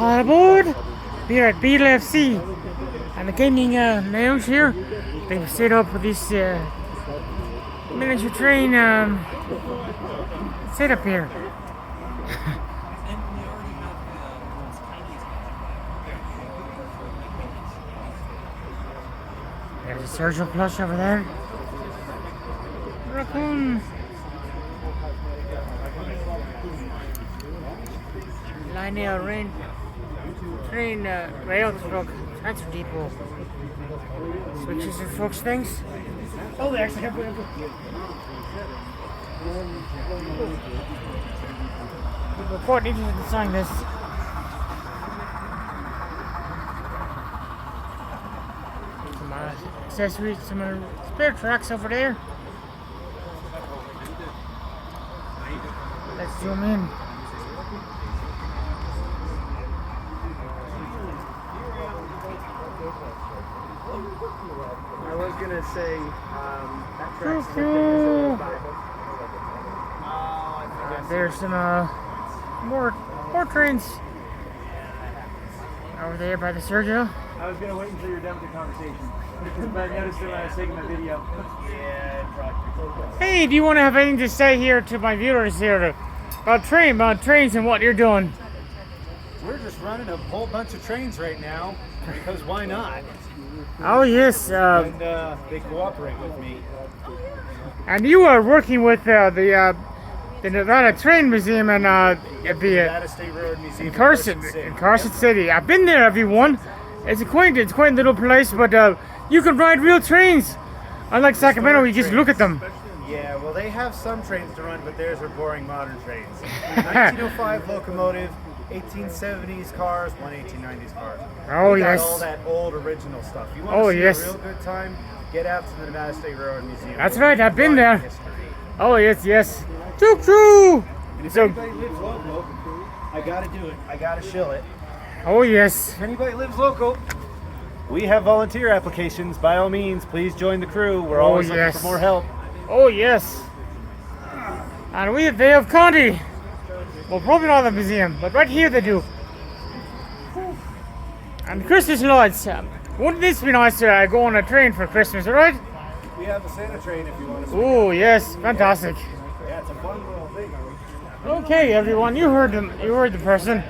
All aboard! We're at BLFC and the gaming lounge here. They've set up this miniature train setup here. There's a surgical plush over there. Raccoon. Linear train rail truck transfer depot. Switches and folks things. Oh, they actually have the report needed to sign this. Some accessories, some spare tracks over there. Let's zoom in. I was gonna say that track's cool. There's some more trains over there by the Sergio. I was gonna wait until you're done with the conversation, but I noticed it when I was taking my video. Hey, do you want to have anything to say here to my viewers here about trains and what you're doing? We're just running a whole bunch of trains right now because why not? Oh yes, And they cooperate with me. and you are working with the Nevada Train Museum and at the Nevada State Railroad Museum in Carson City. I've been there, everyone. It's quite a little place, but you can ride real trains. Unlike Sacramento, you just look at them. Yeah, well, they have some trains to run, but theirs are boring modern trains. 1905 locomotive, 1870s cars, one 1890s car. Oh They got yes. all that old original stuff. You want to see yes. a real good time? Get out to the Nevada State Railroad Museum. That's right, I've been Ride there. history. Oh yes. Choo-choo! And if So, anybody lives local, I gotta do it. I gotta shill it. oh yes. If anybody lives local, we have volunteer applications. By all means, please join the crew. We're always looking yes. for more help. Oh yes. And they have Conti. Well, probably not the museum, but right here they do. And Christmas lights. Wouldn't this be nice to go on a train for Christmas, right? We have a Santa train if you want to. Oh yes, fantastic. Yeah, it's a fun little thing. Okay, everyone, you heard them. You heard the person.